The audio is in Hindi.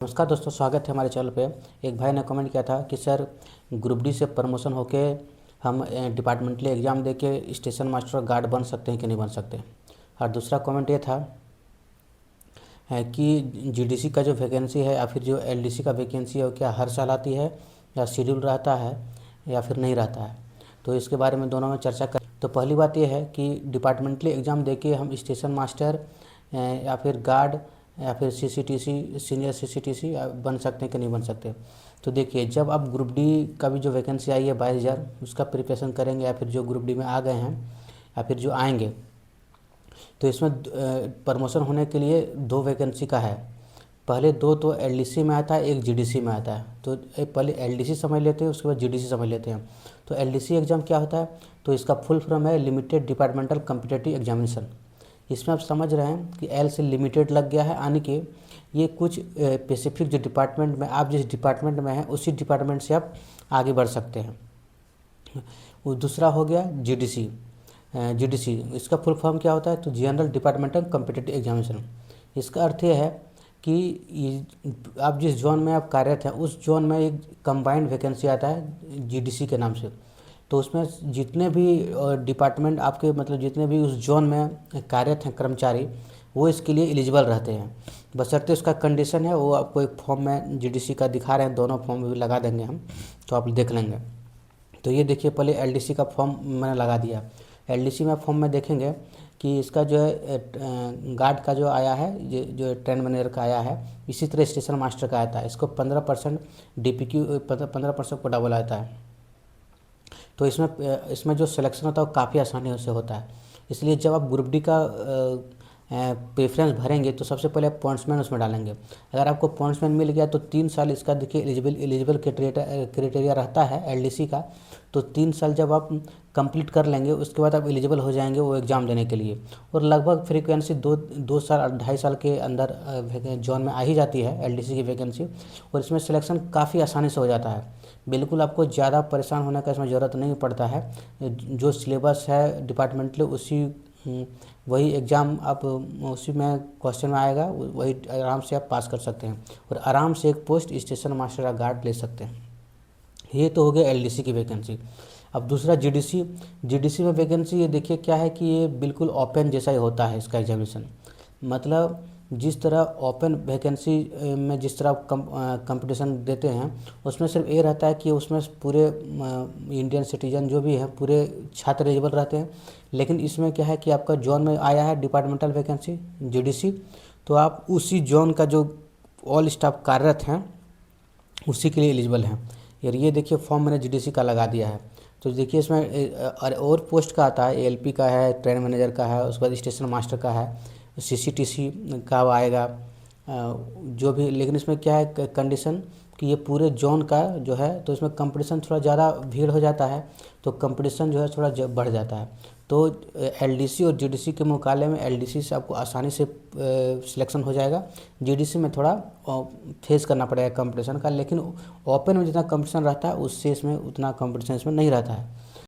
नमस्कार दोस्तों, स्वागत है हमारे चैनल पे। एक भाई ने कमेंट किया था कि सर ग्रुप डी से प्रमोशन होके हम डिपार्टमेंटली एग्ज़ाम देके स्टेशन मास्टर और गार्ड बन सकते हैं कि नहीं बन सकते। और दूसरा कमेंट ये था कि जीडीसी का जो वैकेंसी है या फिर जो एलडीसी का वैकेंसी है वो क्या हर साल आती है या शेड्यूल रहता है या फिर नहीं रहता है। तो इसके बारे में दोनों में चर्चा कर। तो पहली बात ये है कि डिपार्टमेंटली एग्ज़ाम देके हम स्टेशन मास्टर या फिर गार्ड या फिर सीसीटीसी सीनियर सीसीटीसी बन सकते हैं कि नहीं बन सकते। तो देखिए, जब आप ग्रुप डी का भी जो वैकेंसी आई है 22,000 उसका प्रिपरेशन करेंगे या फिर जो ग्रुप डी में आ गए हैं या फिर जो आएंगे, तो इसमें प्रमोशन होने के लिए 2 वैकेंसी का है। पहले 2 तो एलडीसी में आता है, एक जीडीसी में आता है। तो पहले एलडीसी समझ लेते हैं, उसके बाद जीडीसी समझ लेते हैं। तो एलडीसी एग्ज़ाम क्या होता है, तो इसका फुल फॉर्म है लिमिटेड डिपार्टमेंटल कॉम्पिटिटिव एग्जामिनेशन। इसमें आप समझ रहे हैं कि एल से लिमिटेड लग गया है, यानी कि ये कुछ स्पेसिफिक जो डिपार्टमेंट में आप जिस डिपार्टमेंट में हैं उसी डिपार्टमेंट से आप आगे बढ़ सकते हैं। वो दूसरा हो गया जीडीसी। जीडीसी इसका फुल फॉर्म क्या होता है, तो जनरल डिपार्टमेंटल कॉम्पिटिटिव एग्जामिनेशन। इसका अर्थ ये है कि आप जिस जोन में आप कार्यरत हैं उस जोन में एक कंबाइंड वैकेंसी आता है जीडीसी के नाम से। तो उसमें जितने भी डिपार्टमेंट आपके मतलब जितने भी उस जोन में कार्यरत हैं कर्मचारी, वो इसके लिए एलिजिबल रहते हैं। बशर्ते उसका कंडीशन है, वो आपको एक फॉर्म में जीडीसी का दिखा रहे हैं, दोनों फॉर्म भी लगा देंगे हम, तो आप देख लेंगे। तो ये देखिए, पहले एलडीसी का फॉर्म मैंने लगा दिया। एलडीसी में फॉर्म में देखेंगे कि इसका जो है गार्ड का जो आया है, जो ट्रेन मैनेजर का आया है, इसी तरह स्टेशन मास्टर का आता है। इसको 15% डीपीक्यू 15% को डबल आता है। तो इसमें जो सिलेक्शन होता है वो काफ़ी आसानी से होता है। इसलिए जब आप ग्रुप डी का प्रेफरेंस भरेंगे तो सबसे पहले आप पॉइंट्समैन उसमें डालेंगे। अगर आपको पॉइंट्समैन मिल गया तो 3 साल इसका देखिए एलिजिबल क्राइटेरिया रहता है एलडीसी का। तो 3 साल जब आप कंप्लीट कर लेंगे उसके बाद आप एलिजिबल हो जाएंगे वो एग्ज़ाम देने के लिए। और लगभग फ्रीक्वेंसी 2 साल 2.5 साल के अंदर जोन में आ ही जाती है एलडीसी की वैकेंसी। और इसमें सिलेक्शन काफ़ी आसानी से हो जाता है। बिल्कुल आपको ज़्यादा परेशान होने का इसमें ज़रूरत नहीं पड़ता है। जो सिलेबस है डिपार्टमेंटली उसी वही एग्ज़ाम आप उसी में क्वेश्चन में आएगा, वही आराम से आप पास कर सकते हैं और आराम से एक पोस्ट स्टेशन मास्टर या गार्ड ले सकते हैं। ये तो हो गया एलडीसी की वैकेंसी। अब दूसरा जीडीसी। जीडीसी में वैकेंसी ये देखिए क्या है कि ये बिल्कुल ओपन जैसा ही होता है इसका एग्जामिनेशन। मतलब जिस तरह ओपन वैकेंसी में जिस तरह कंपटीशन देते हैं उसमें सिर्फ ये रहता है कि उसमें पूरे इंडियन सिटीजन जो भी हैं पूरे छात्र एलिजिबल रहते हैं। लेकिन इसमें क्या है कि आपका जोन में आया है डिपार्टमेंटल वैकेंसी जीडीसी, तो आप उसी जोन का जो ऑल स्टाफ कार्यरत हैं उसी के लिए एलिजिबल हैं। यार ये देखिए फॉर्म मैंने जीडीसी का लगा दिया है। तो देखिए इसमें और पोस्ट का आता है, एएलपी का है, ट्रेन मैनेजर का है, उसके बाद स्टेशन मास्टर का है, सीसीटीसी का आएगा जो भी। लेकिन इसमें क्या है कंडीशन कि ये पूरे जोन का जो है, तो इसमें कंपटीशन थोड़ा ज़्यादा भीड़ हो जाता है, तो कंपटीशन जो है थोड़ा बढ़ जाता है। तो एलडीसी और जीडीसी के मुकाबले में एलडीसी से आपको आसानी से सिलेक्शन हो जाएगा। जीडीसी में थोड़ा फेस करना पड़ेगा कंपटीशन का, लेकिन ओपन में जितना कंपटीशन रहता है उससे इसमें उतना कंपटीशन इसमें नहीं रहता है।